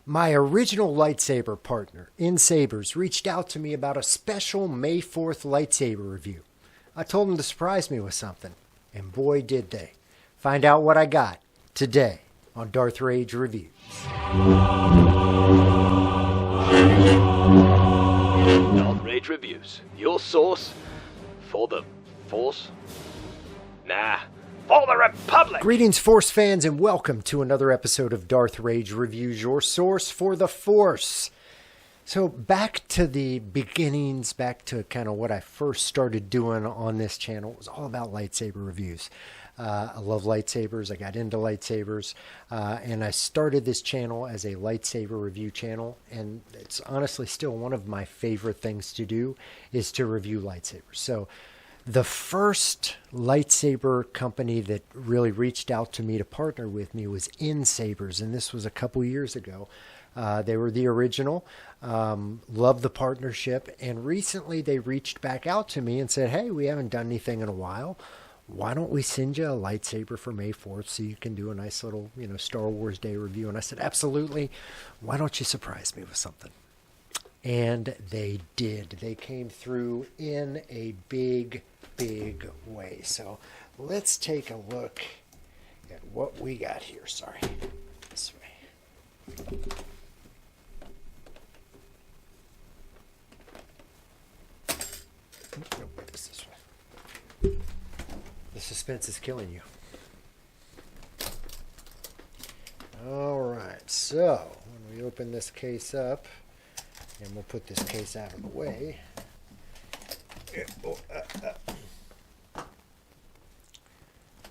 My original lightsaber partner, NSabers, reached out to me about a special May 4th lightsaber review. I told them to surprise me with something, and boy did they. Find out what I got today on Darth Rage Reviews. Darth Rage Reviews, your source for the Force? Nah, for the Republic! Greetings, Force fans, and welcome to another episode of Darth Rage Reviews, your source for the Force. So back to the beginnings, back to kind of what I first started doing on this channel. It was all about lightsaber reviews. I love lightsabers. I got into lightsabers, and I started this channel as a lightsaber review channel, and it's honestly still one of my favorite things to do is to review lightsabers. So the first lightsaber company that really reached out to me to partner with me was NSabers, and this was a couple years ago. They were the original, loved the partnership, and recently they reached back out to me and said, hey, we haven't done anything in a while. Why don't we send you a lightsaber for May 4th so you can do a nice little, Star Wars Day review? And I said, absolutely. Why don't you surprise me with something? And they did. They came through in a big, big way. So let's take a look at what we got here. Sorry. This way. Nope, it's this way. The suspense is killing you. All right, so when we open this case up, and we'll put this case out of the way.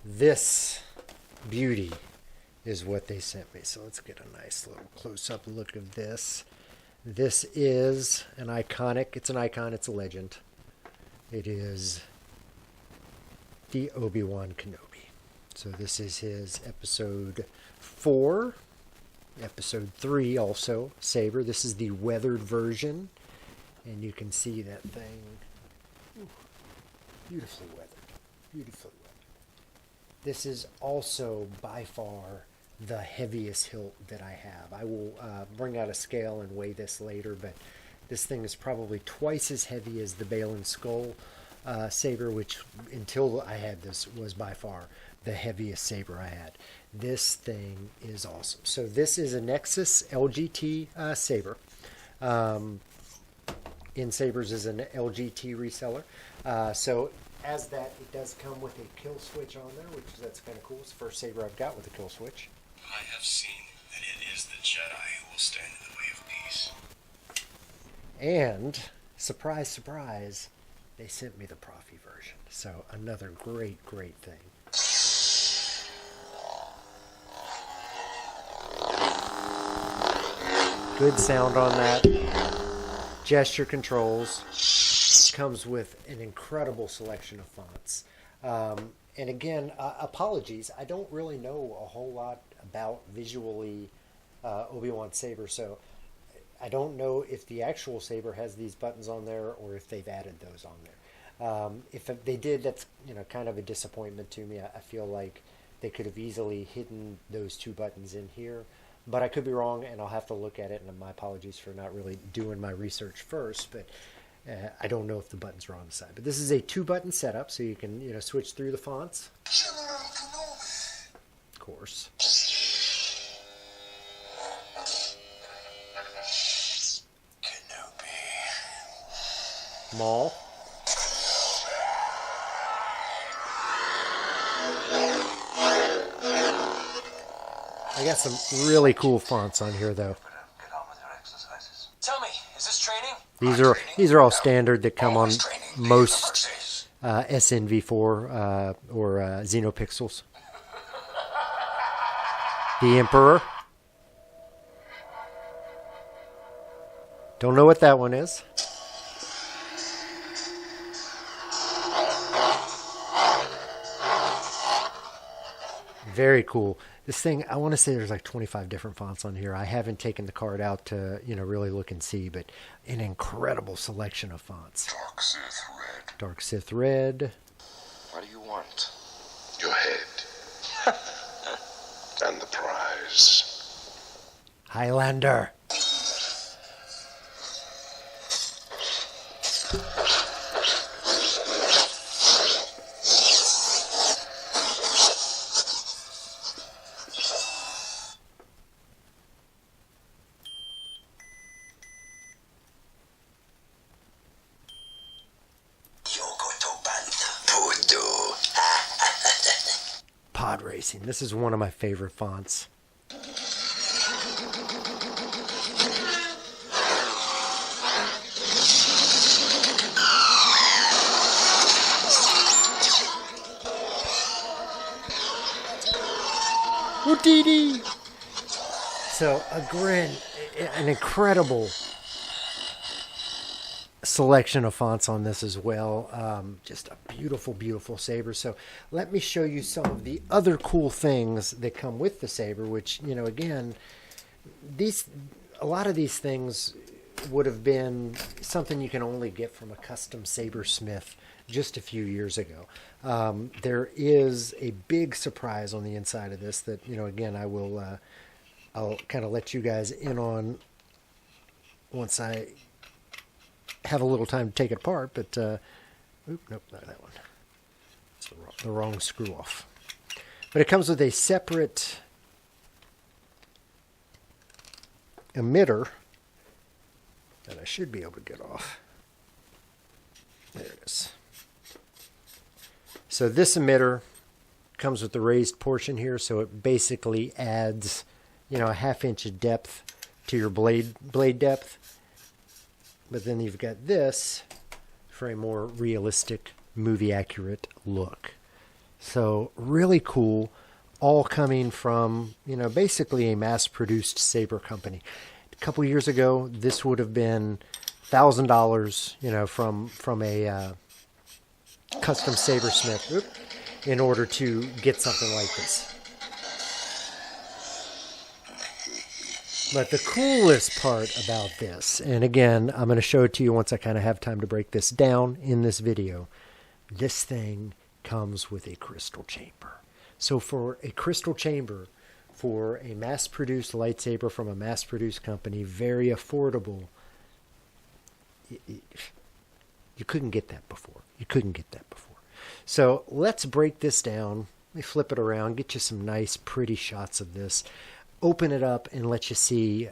This beauty is what they sent me. So let's get a nice little close-up look of this. This is an iconic, it's an icon, it's a legend. It is the Obi Wan Kenobi. So this is his episode 4, episode 3 also, saber. This is the weathered version, and you can see that thing. Ooh, beautifully weathered, beautifully weathered. This is also by far the heaviest hilt that I have. I will bring out a scale and weigh this later, but this thing is probably twice as heavy as the Bale & Skull saber, which until I had this was by far the heaviest saber I had. This thing is awesome. So this is a Nexus LGT saber. NSabers is an LGT reseller. So as that, it does come with a kill switch on there, that's kind of cool. It's the first saber I've got with a kill switch. I have seen that it is the Jedi who will stand in the way of peace. And surprise, surprise, they sent me the Profi version. So another great, great thing. Good sound on that. Gesture controls. Comes with an incredible selection of fonts. And again, apologies. I don't really know a whole lot about visually Obi Wan saber, so I don't know if the actual saber has these buttons on there or if they've added those on there. If they did, that's kind of a disappointment to me. I feel like they could have easily hidden those two buttons in here, but I could be wrong, and I'll have to look at it. And my apologies for not really doing my research first, but I don't know if the buttons are on the side. But this is a 2-button setup, so you can switch through the fonts. Of course. Maul. I got some really cool fonts on here, though. Tell me, is this training? These are all standard that come on most SNV4 or Xenopixels. The Emperor. Don't know what that one is. Very cool. This thing, I want to say there's like 25 different fonts on here. I haven't taken the card out to, really look and see, but an incredible selection of fonts. Dark Sith Red. Dark Sith Red. What do you want? Your head. And the prize. Highlander. Pod racing. This is one of my favorite fonts. Houdini. So an incredible selection of fonts on this as well. Just a beautiful, beautiful saber. So let me show you some of the other cool things that come with the saber, which, you know, again, a lot of these things would have been something you can only get from a custom sabersmith just a few years ago. There is a big surprise on the inside of this that, you know, again, I'll kind of let you guys in on once I have a little time to take it apart, but nope, not that one. It's the wrong screw off. But it comes with a separate emitter that I should be able to get off. There it is. So this emitter comes with the raised portion here, so it basically adds, you know, a 1/2 inch of depth to your blade depth. But then you've got this for a more realistic, movie accurate look. So really cool, all coming from, you know, basically a mass-produced saber company. A couple years ago, this would have been $1,000, you know, from a custom sabersmith in order to get something like this. But the coolest part about this, and again, I'm going to show it to you once I kind of have time to break this down in this video, this thing comes with a crystal chamber. So for a crystal chamber, for a mass-produced lightsaber from a mass-produced company, very affordable, you couldn't get that before. You couldn't get that before. So let's break this down. Let me flip it around, get you some nice, pretty shots of this. Open it up and let you see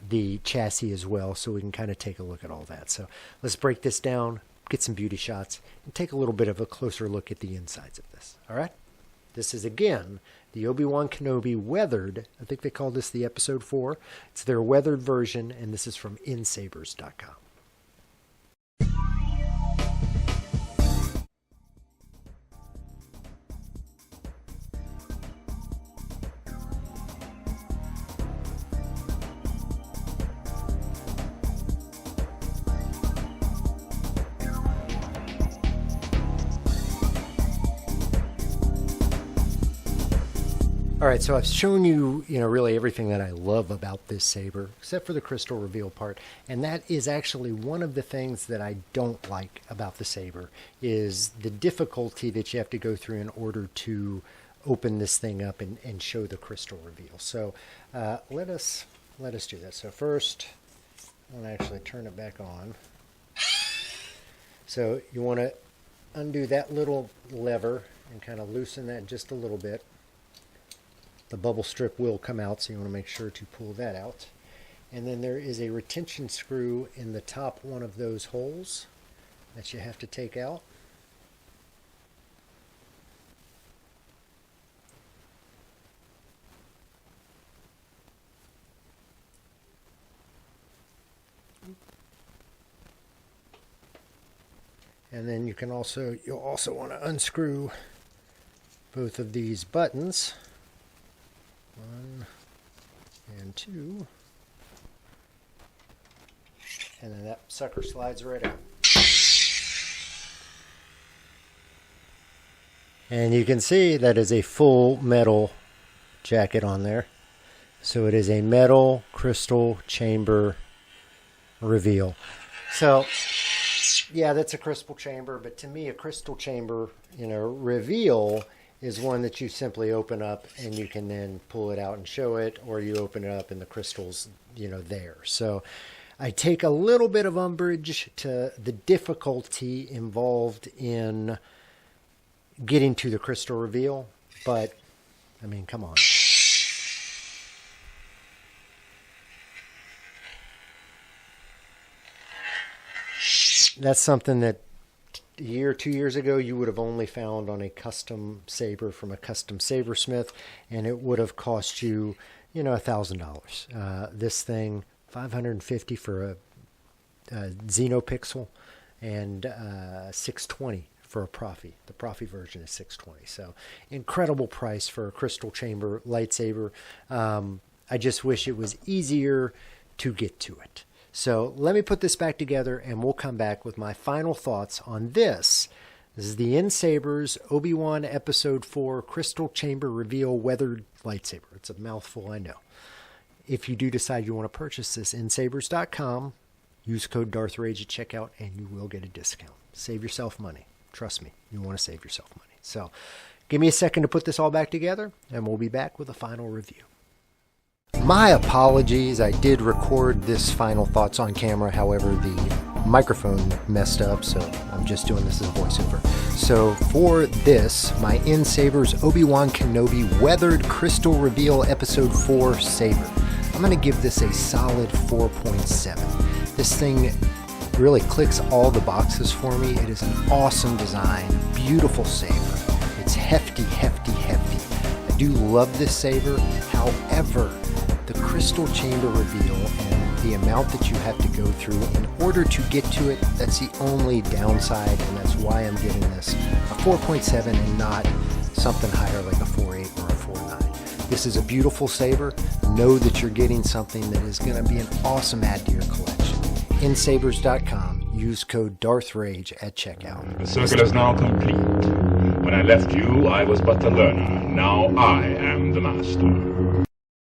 the chassis as well, so we can kind of take a look at all that. So let's break this down, get some beauty shots, and take a little bit of a closer look at the insides of this. All right? This is, again, the Obi Wan Kenobi weathered. I think they call this the episode 4. It's their weathered version, and this is from NSabers.com. All right, so I've shown you, really everything that I love about this saber, except for the crystal reveal part. And that is actually one of the things that I don't like about the saber, is the difficulty that you have to go through in order to open this thing up and show the crystal reveal. So let us do that. So first, I'm going to actually turn it back on. So you want to undo that little lever and kind of loosen that just a little bit. The bubble strip will come out, so you want to make sure to pull that out. And then there is a retention screw in the top one of those holes that you have to take out. And then you'll also want to unscrew both of these buttons. 1 and 2, and then that sucker slides right out. And you can see that is a full metal jacket on there. So it is a metal crystal chamber reveal. So yeah, that's a crystal chamber, but to me a crystal chamber, reveal is one that you simply open up and you can then pull it out and show it, or you open it up and the crystal's, there. So I take a little bit of umbrage to the difficulty involved in getting to the crystal reveal, but I mean, come on. That's something that a year or 2 years ago you would have only found on a custom saber from a custom sabersmith, and it would have cost you, $1,000. This thing, $550 for a Xenopixel, and $620 for a Profi. The Profi version is $620. So incredible price for a crystal chamber lightsaber. I just wish it was easier to get to it. So let me put this back together, and we'll come back with my final thoughts on this. This is the NSabers Obi Wan Episode 4 Crystal Chamber Reveal Weathered Lightsaber. It's a mouthful, I know. If you do decide you want to purchase this, NSabers.com, use code DarthRage at checkout, and you will get a discount. Save yourself money. Trust me, you want to save yourself money. So give me a second to put this all back together, and we'll be back with a final review. My apologies. I did record this final thoughts on camera. However, the microphone messed up, so I'm just doing this as a voiceover. So for this, my NSabers Obi Wan Kenobi Weathered Crystal Reveal Episode 4 Saber, I'm going to give this a solid 4.7. This thing really clicks all the boxes for me. It is an awesome design, beautiful saber. It's hefty, hefty, hefty. I do love this saber. However, the crystal chamber reveal and the amount that you have to go through in order to get to it, that's the only downside, and that's why I'm giving this a 4.7 and not something higher like a 4.8 or a 4.9. This is a beautiful saber. Know that you're getting something that is going to be an awesome add to your collection. NSabers.com. Use code DarthRage at checkout. The circle is now complete. When I left you, I was but the learner. Now I am the master.